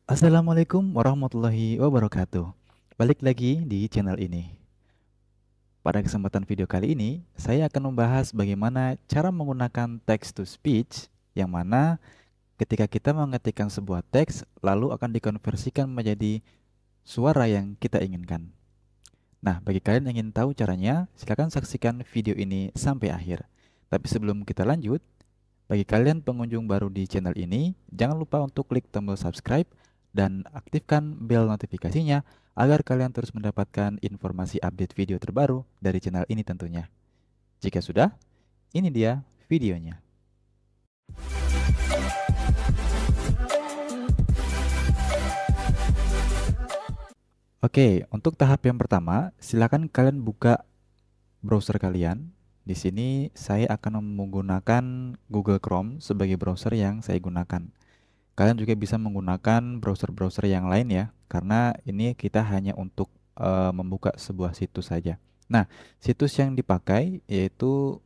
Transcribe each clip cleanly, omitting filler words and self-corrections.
Assalamualaikum warahmatullahi wabarakatuh. Balik lagi di channel ini. Pada kesempatan video kali ini, saya akan membahas bagaimana cara menggunakan text to speech yang mana ketika kita mengetikkan sebuah teks lalu akan dikonversikan menjadi suara yang kita inginkan. Nah, bagi kalian yang ingin tahu caranya, silakan saksikan video ini sampai akhir. Tapi sebelum kita lanjut, bagi kalian pengunjung baru di channel ini, jangan lupa untuk klik tombol subscribe dan aktifkan bel notifikasinya agar kalian terus mendapatkan informasi update video terbaru dari channel ini tentunya. Jika sudah, ini dia videonya. Oke, untuk tahap yang pertama, silakan kalian buka browser kalian. Di sini saya akan menggunakan Google Chrome sebagai browser yang saya gunakan. Kalian juga bisa menggunakan browser-browser yang lain ya, karena ini kita hanya untuk membuka sebuah situs saja. Nah, situs yang dipakai yaitu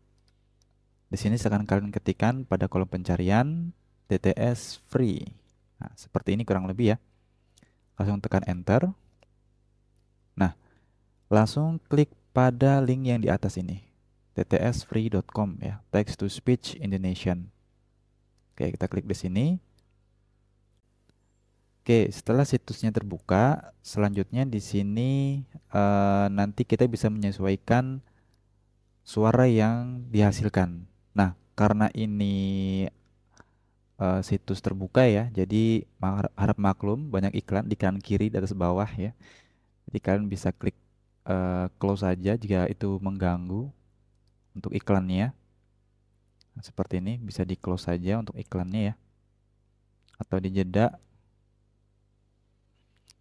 di sini sekarang kalian ketikkan pada kolom pencarian TTS free. Nah, seperti ini kurang lebih ya. Langsung tekan enter. Nah, langsung klik pada link yang di atas ini. ttsfree.com ya, text to speech Indonesian. Oke, kita klik di sini. Oke, setelah situsnya terbuka, selanjutnya di sini nanti kita bisa menyesuaikan suara yang dihasilkan. Nah, karena ini situs terbuka ya, jadi harap maklum banyak iklan di kanan kiri di atas bawah ya. Jadi kalian bisa klik close saja jika itu mengganggu untuk iklannya. Nah, seperti ini bisa di close saja untuk iklannya ya, atau dijeda.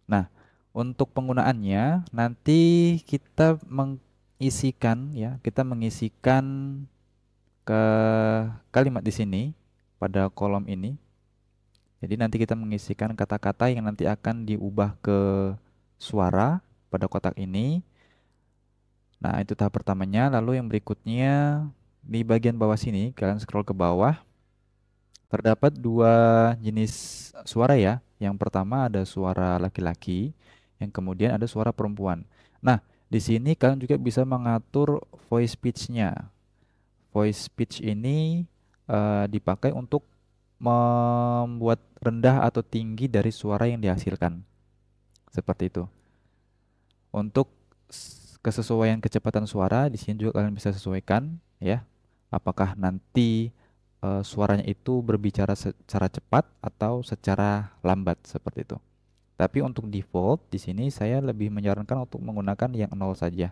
Nah, untuk penggunaannya nanti kita mengisikan ya, kita mengisikan ke kalimat di sini pada kolom ini. Jadi nanti kita mengisikan kata-kata yang nanti akan diubah ke suara pada kotak ini. Nah, itu tahap pertamanya. Lalu yang berikutnya di bagian bawah sini, kalian scroll ke bawah, terdapat dua jenis suara ya. Yang pertama ada suara laki-laki, yang kemudian ada suara perempuan. Nah, di sini kalian juga bisa mengatur voice pitch-nya. Voice pitch ini dipakai untuk membuat rendah atau tinggi dari suara yang dihasilkan. Seperti itu. Untuk kesesuaian kecepatan suara di sini juga kalian bisa sesuaikan ya. Apakah nanti suaranya itu berbicara secara cepat atau secara lambat seperti itu. Tapi untuk default di sini saya lebih menyarankan untuk menggunakan yang 0 saja.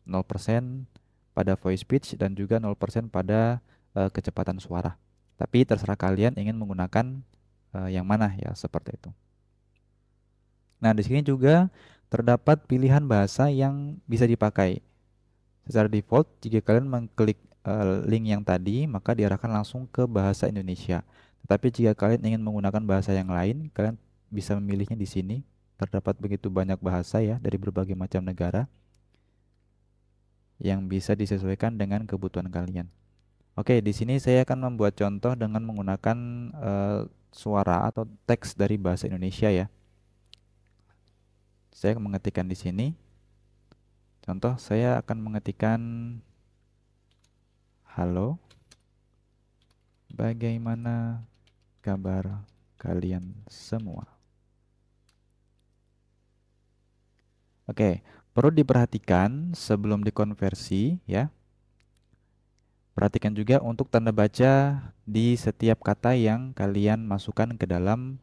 0% pada voice pitch dan juga 0% pada kecepatan suara. Tapi terserah kalian ingin menggunakan yang mana ya, seperti itu. Nah, di sini juga terdapat pilihan bahasa yang bisa dipakai. Secara default, jika kalian mengklik link yang tadi, maka diarahkan langsung ke bahasa Indonesia. Tetapi jika kalian ingin menggunakan bahasa yang lain, kalian bisa memilihnya di sini. Terdapat begitu banyak bahasa ya dari berbagai macam negara yang bisa disesuaikan dengan kebutuhan kalian. Oke, di sini saya akan membuat contoh dengan menggunakan suara atau teks dari bahasa Indonesia ya. Saya mengetikkan di sini. Contoh, saya akan mengetikkan halo, bagaimana kabar kalian semua? Oke, perlu diperhatikan sebelum dikonversi ya. Perhatikan juga untuk tanda baca di setiap kata yang kalian masukkan ke dalam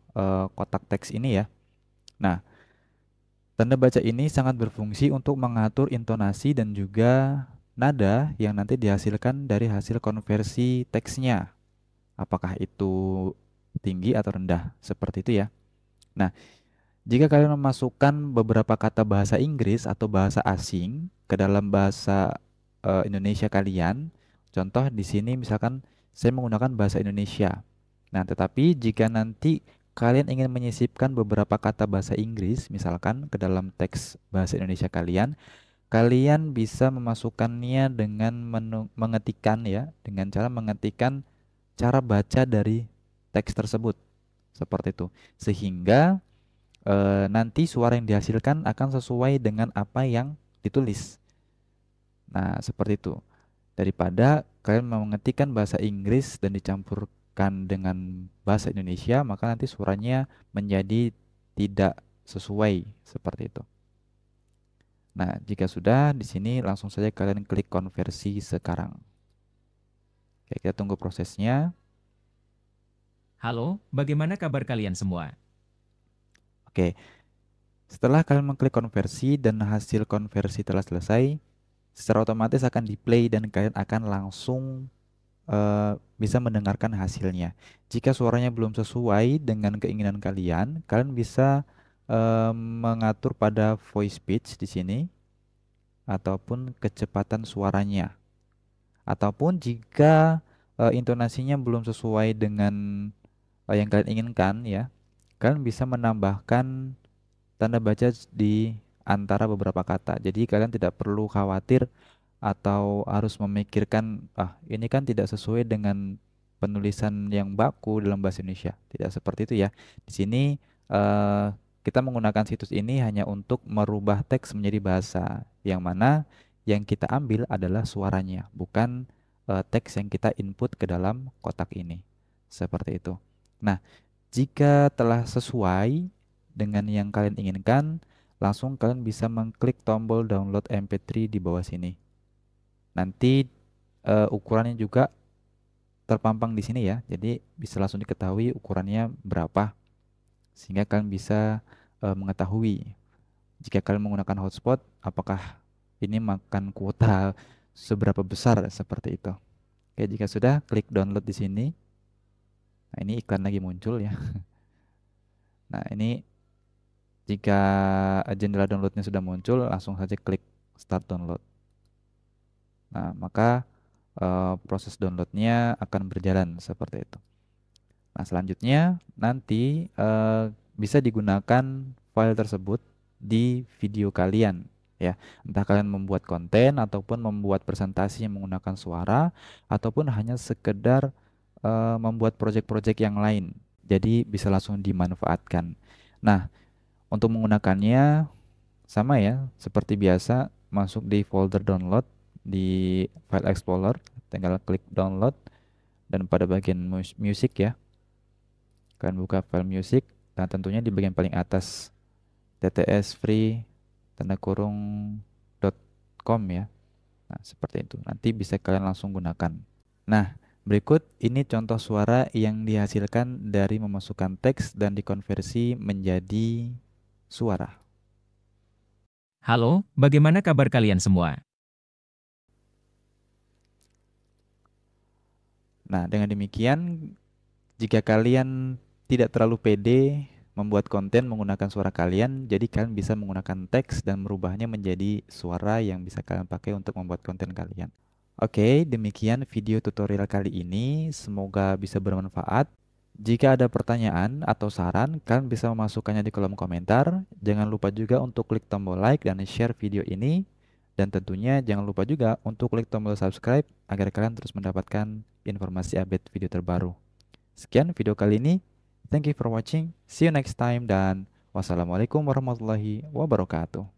kotak teks ini ya. Nah, tanda baca ini sangat berfungsi untuk mengatur intonasi dan juga nada yang nanti dihasilkan dari hasil konversi teksnya. Apakah itu tinggi atau rendah, seperti itu ya. Nah, jika kalian memasukkan beberapa kata bahasa Inggris atau bahasa asing ke dalam bahasa Indonesia kalian, contoh di sini misalkan saya menggunakan bahasa Indonesia. Nah, tetapi jika nanti kalian ingin menyisipkan beberapa kata bahasa Inggris misalkan ke dalam teks bahasa Indonesia kalian, kalian bisa memasukkannya dengan mengetikkan ya, dengan cara mengetikkan cara baca dari teks tersebut. Seperti itu. Sehingga nanti suara yang dihasilkan akan sesuai dengan apa yang ditulis. Nah, seperti itu. Daripada kalian mengetikkan bahasa Inggris dan dicampurkan dengan bahasa Indonesia, maka nanti suaranya menjadi tidak sesuai seperti itu. Nah, jika sudah di sini langsung saja kalian klik konversi sekarang. Oke, kita tunggu prosesnya. Halo, bagaimana kabar kalian semua? Oke, setelah kalian mengklik konversi dan hasil konversi telah selesai, secara otomatis akan di-play dan kalian akan langsung bisa mendengarkan hasilnya. Jika suaranya belum sesuai dengan keinginan kalian, kalian bisa mengatur pada voice pitch di sini ataupun kecepatan suaranya. Ataupun jika intonasinya belum sesuai dengan yang kalian inginkan ya, kalian bisa menambahkan tanda baca di antara beberapa kata. Jadi kalian tidak perlu khawatir atau harus memikirkan, ah ini kan tidak sesuai dengan penulisan yang baku dalam bahasa Indonesia. Tidak seperti itu ya. Di sini eh, kita menggunakan situs ini hanya untuk merubah teks menjadi bahasa, yang mana yang kita ambil adalah suaranya, bukan teks yang kita input ke dalam kotak ini. Seperti itu. Nah, jika telah sesuai dengan yang kalian inginkan, langsung kalian bisa mengklik tombol download MP3 di bawah sini. Nanti ukurannya juga terpampang di sini ya. Jadi bisa langsung diketahui ukurannya berapa sehingga kalian bisa mengetahui jika kalian menggunakan hotspot apakah ini makan kuota seberapa besar seperti itu. Oke, jika sudah klik download di sini. Nah, ini iklan lagi muncul ya. Nah, ini jika jendela downloadnya sudah muncul, langsung saja klik start download. Nah, maka proses downloadnya akan berjalan seperti itu. Nah, selanjutnya nanti bisa digunakan file tersebut di video kalian ya. Entah kalian membuat konten ataupun membuat presentasi yang menggunakan suara ataupun hanya sekedar membuat project-project yang lain. Jadi bisa langsung dimanfaatkan. Nah, untuk menggunakannya sama ya, seperti biasa masuk di folder download di file explorer, tinggal klik download dan pada bagian music ya, kalian buka file music dan tentunya di bagian paling atas tts free tanda kurung .com ya. Nah, seperti itu. Nanti bisa kalian langsung gunakan. Nah, berikut ini contoh suara yang dihasilkan dari memasukkan teks dan dikonversi menjadi suara. Halo, bagaimana kabar kalian semua? Nah, dengan demikian, jika kalian tidak terlalu pede membuat konten menggunakan suara kalian, jadi kalian bisa menggunakan teks dan merubahnya menjadi suara yang bisa kalian pakai untuk membuat konten kalian. Oke, demikian video tutorial kali ini. Semoga bisa bermanfaat. Jika ada pertanyaan atau saran, kalian bisa memasukkannya di kolom komentar. Jangan lupa juga untuk klik tombol like dan share video ini. Dan tentunya jangan lupa juga untuk klik tombol subscribe agar kalian terus mendapatkan informasi update video terbaru. Sekian video kali ini. Thank you for watching. See you next time dan wassalamualaikum warahmatullahi wabarakatuh.